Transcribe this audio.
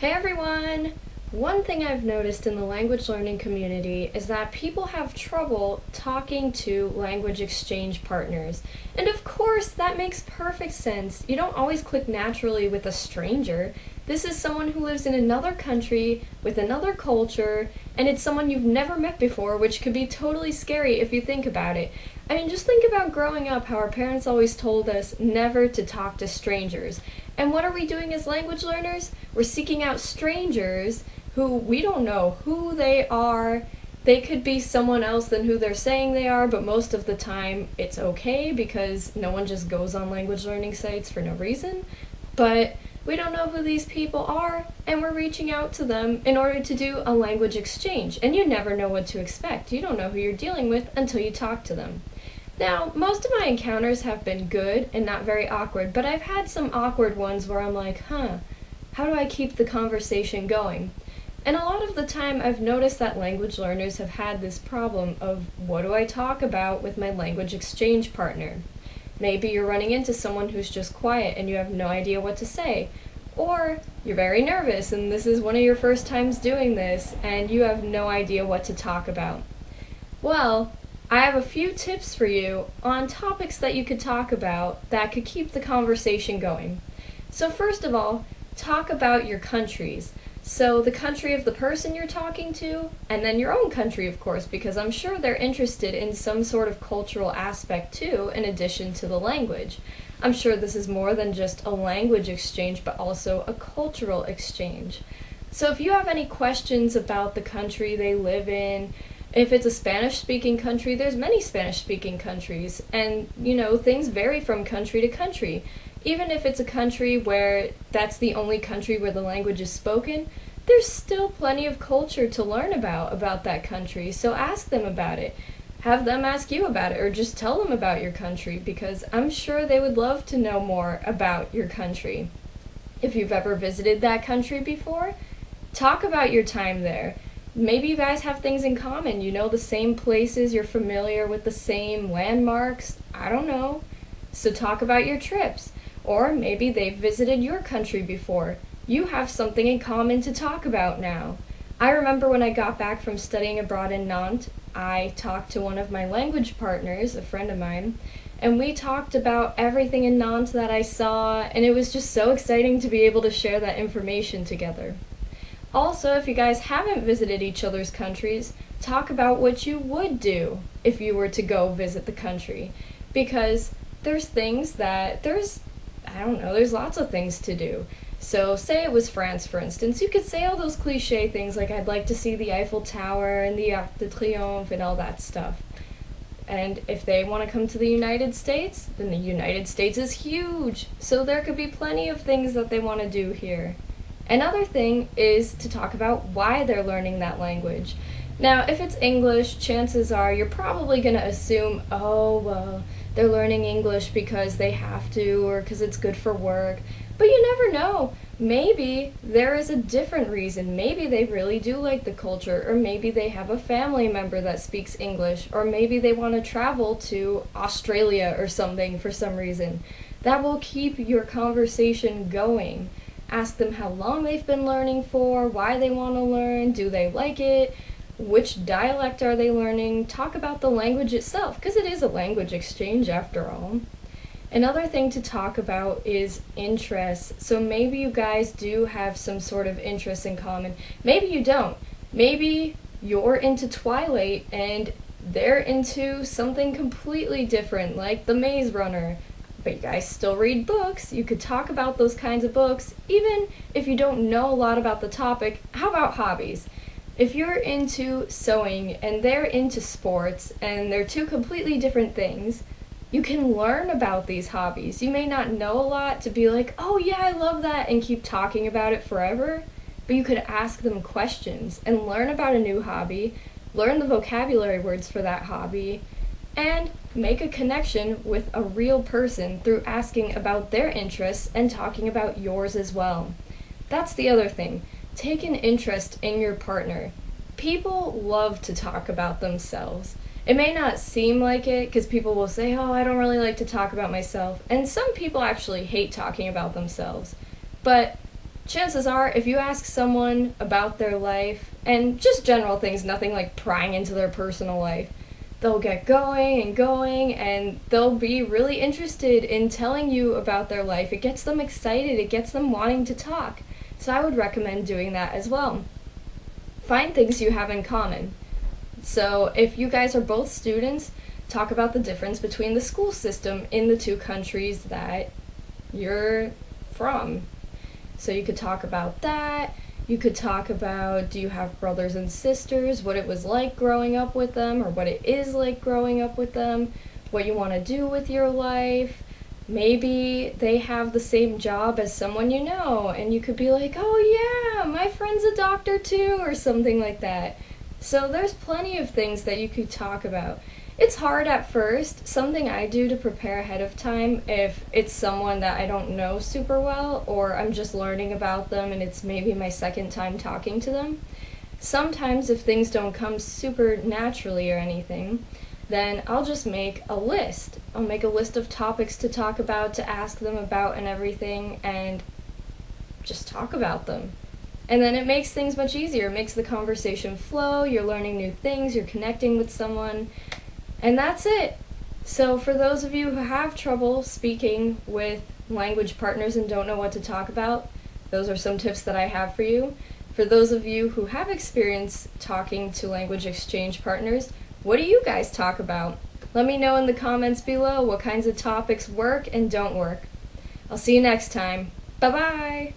Hey everyone! One thing I've noticed in the language learning community is that people have trouble talking to language exchange partners. And of course, that makes perfect sense. You don't always click naturally with a stranger. This is someone who lives in another country with another culture, and it's someone you've never met before, which could be totally scary if you think about it. I mean, just think about growing up, how our parents always told us never to talk to strangers. And what are we doing as language learners? We're seeking out strangers who we don't know who they are. They could be someone else than who they're saying they are, but most of the time it's okay because no one just goes on language learning sites for no reason. But we don't know who these people are, and we're reaching out to them in order to do a language exchange. And you never know what to expect. You don't know who you're dealing with until you talk to them. Now, most of my encounters have been good and not very awkward, but I've had some awkward ones where I'm like, how do I keep the conversation going? And a lot of the time I've noticed that language learners have had this problem of what do I talk about with my language exchange partner? Maybe you're running into someone who's just quiet and you have no idea what to say. Or you're very nervous and this is one of your first times doing this and you have no idea what to talk about. Well, I have a few tips for you on topics that you could talk about that could keep the conversation going. So first of all, talk about your countries. So the country of the person you're talking to, and then your own country, of course, because I'm sure they're interested in some sort of cultural aspect too, in addition to the language. I'm sure this is more than just a language exchange, but also a cultural exchange. So if you have any questions about the country they live in, if it's a Spanish-speaking country, there's many Spanish-speaking countries, and, things vary from country to country. Even if it's a country where that's the only country where the language is spoken, there's still plenty of culture to learn about that country, so ask them about it. Have them ask you about it, or just tell them about your country, because I'm sure they would love to know more about your country. If you've ever visited that country before, talk about your time there. Maybe you guys have things in common. You know the same places, you're familiar with the same landmarks. I don't know. So talk about your trips. Or maybe they've visited your country before. You have something in common to talk about now. I remember when I got back from studying abroad in Nantes, I talked to one of my language partners, a friend of mine, and we talked about everything in Nantes that I saw, and it was just so exciting to be able to share that information together. Also, if you guys haven't visited each other's countries, talk about what you would do if you were to go visit the country. Because there's lots of things to do. So say it was France, for instance, you could say all those cliche things like I'd like to see the Eiffel Tower and the Arc de Triomphe and all that stuff. And if they want to come to the United States, then the United States is huge. So there could be plenty of things that they want to do here. Another thing is to talk about why they're learning that language. Now, if it's English, chances are you're probably going to assume, they're learning English because they have to or because it's good for work. But you never know. Maybe there is a different reason. Maybe they really do like the culture, or maybe they have a family member that speaks English, or maybe they want to travel to Australia or something for some reason. That will keep your conversation going. Ask them how long they've been learning for, why they want to learn, do they like it, which dialect are they learning, talk about the language itself, because it is a language exchange after all. Another thing to talk about is interests. So maybe you guys do have some sort of interest in common. Maybe you don't. Maybe you're into Twilight and they're into something completely different, like The Maze Runner. But you guys still read books. You could talk about those kinds of books, even if you don't know a lot about the topic. How about hobbies? If you're into sewing and they're into sports and they're two completely different things, you can learn about these hobbies. You may not know a lot to be like, oh yeah, I love that, and keep talking about it forever, but you could ask them questions and learn about a new hobby, learn the vocabulary words for that hobby, and make a connection with a real person through asking about their interests and talking about yours as well. That's the other thing. Take an interest in your partner. People love to talk about themselves. It may not seem like it because people will say, I don't really like to talk about myself. And some people actually hate talking about themselves. But chances are, if you ask someone about their life, and just general things, nothing like prying into their personal life, they'll get going, and they'll be really interested in telling you about their life. It gets them excited, it gets them wanting to talk. So I would recommend doing that as well. Find things you have in common. So if you guys are both students, talk about the difference between the school system in the two countries that you're from. So you could talk about that. You could talk about, do you have brothers and sisters, what it was like growing up with them, or what it is like growing up with them, what you want to do with your life. Maybe they have the same job as someone you know, and you could be like, oh yeah, my friend's a doctor too, or something like that. So there's plenty of things that you could talk about. It's hard at first. Something I do to prepare ahead of time, if it's someone that I don't know super well, or I'm just learning about them and it's maybe my second time talking to them. Sometimes if things don't come super naturally or anything, then I'll just make a list. I'll make a list of topics to talk about, to ask them about and everything, and just talk about them. And then it makes things much easier. It makes the conversation flow, you're learning new things, you're connecting with someone. And that's it. So for those of you who have trouble speaking with language partners and don't know what to talk about, those are some tips that I have for you. For those of you who have experience talking to language exchange partners, what do you guys talk about? Let me know in the comments below what kinds of topics work and don't work. I'll see you next time. Bye-bye!